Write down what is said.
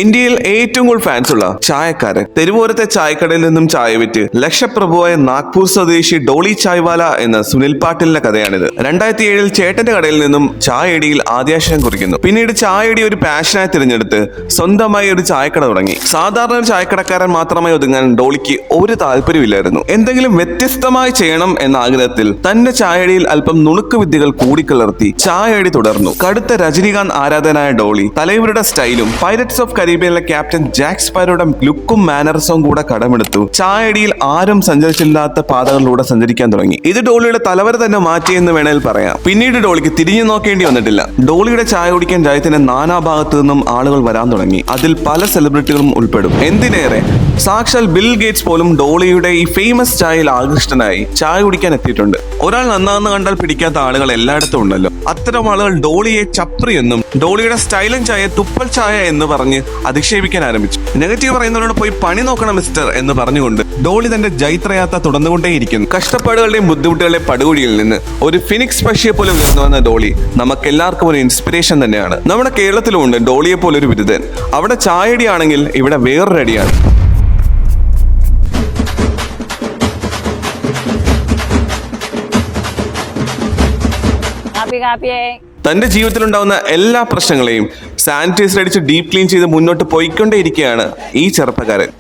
ഇന്ത്യയിൽ ഏറ്റവും കൂടുതൽ ഫാൻസ് ഉള്ള ചായക്കാരൻ, തെരുവോരത്തെ ചായക്കടയിൽ നിന്നും ചായ വിറ്റ് ലക്ഷപ്രഭുവായ നാഗ്പൂർ സ്വദേശി ഡോളി ചായ്വാല എന്ന സുനിൽ പാട്ടീലിന്റെ കഥയാണിത്. 2007 ചേട്ടന്റെ കടയിൽ നിന്നും ചായയടിയിൽ ആദ്യാക്ഷരം കുറിക്കുന്നു. പിന്നീട് ചായയടി ഒരു പാഷനായി തിരഞ്ഞെടുത്ത് സ്വന്തമായി ഒരു ചായക്കട തുടങ്ങി. സാധാരണ ഒരു ചായക്കടക്കാരൻ മാത്രമായി ഒതുങ്ങാൻ ഡോളിക്ക് ഒരു താല്പര്യമില്ലായിരുന്നു. എന്തെങ്കിലും വ്യത്യസ്തമായി ചെയ്യണം എന്ന ആഗ്രഹത്തിൽ തന്റെ ചായയടിയിൽ അല്പം നുണുക്ക് വിദ്യകൾ കൂടിക്കലർത്തി ചായയടി തുടർന്നു. കടുത്ത രജനീകാന്ത് ആരാധനായ ഡോളി തലൈവരുടെ സ്റ്റൈലും പൈരറ്റ്സ് ഓഫ് കരീബിയനിലെ ക്യാപ്റ്റൻ ജാക്ക് സ്പാരോയുടെ ലുക്കും മാനറിസവും കൂടെ കടമെടുത്തു ചായയടിയിൽ ആരും സഞ്ചരിച്ചില്ലാത്ത പാതകളിലൂടെ സഞ്ചരിക്കാൻ തുടങ്ങി. ഇത് ഡോളിയുടെ തലവര തന്നെ മാറ്റിയെന്ന് വേണേൽ പറയാം. പിന്നീട് ഡോളിക്ക് തിരിഞ്ഞു നോക്കേണ്ടി വന്നിട്ടില്ല. ഡോളിയുടെ ചായ കുടിക്കാൻ രാജ്യത്തിന്റെ നാനാഭാഗത്തു നിന്നും ആളുകൾ വരാൻ തുടങ്ങി. അതിൽ പല സെലിബ്രിറ്റികളും ഉൾപ്പെടും. എന്തിനേറെ സാക്ഷാൽ ബിൽ ഗേറ്റ്സ് പോലും ഡോളിയുടെ ഈ ഫേമസ് ചായയിൽ ആകൃഷ്ടനായി ചായ കുടിക്കാൻ എത്തിയിട്ടുണ്ട്. ഒരാൾ നന്നാന്ന് കണ്ടാൽ പിടിക്കാത്ത ആളുകൾ എല്ലായിടത്തും ഉണ്ടല്ലോ. അത്തരം ആളുകൾ ഡോളിയെ ചപ്രി എന്നും ഡോളിയുടെ സ്റ്റൈലൻ ചായ തുപ്പൽ ചായ എന്ന് പറഞ്ഞ് അധിക്ഷേപിക്കാൻ ആരംഭിച്ചു. നെഗറ്റീവ് പറയുന്നവരോട് പോയി പണി നോക്കണം മിസ്റ്റർ എന്ന് പറഞ്ഞുകൊണ്ട് ഡോളി തന്റെ ജൈത്രയാത്ര തുടർന്നുകൊണ്ടേയിരിക്കുന്നു. കഷ്ടപ്പാടുകളുടെയും ബുദ്ധിമുട്ടുകളുടെയും പടുകുഴിയിൽ നിന്ന് ഒരു ഫിനിക്സ് പക്ഷിയെ പോലെ ഉയർന്നു വന്ന ഡോളി നമുക്ക് എല്ലാവർക്കും ഒരു ഇൻസ്പിറേഷൻ തന്നെയാണ്. നമ്മുടെ കേരളത്തിലുമുണ്ട് ഡോളിയെ പോലെ ഒരു ബിരുദൻ. അവിടെ ചായയടി ആണെങ്കിൽ ഇവിടെ വേറൊരു അടിയാണ്. തന്റെ ജീവിതത്തിലുണ്ടാവുന്ന എല്ലാ പ്രശ്നങ്ങളെയും സാനിറ്റൈസർ അടിച്ച് ഡീപ് ക്ലീൻ ചെയ്ത് മുന്നോട്ട് പോയിക്കൊണ്ടേയിരിക്കുകയാണ് ഈ ചെറുപ്പക്കാരൻ.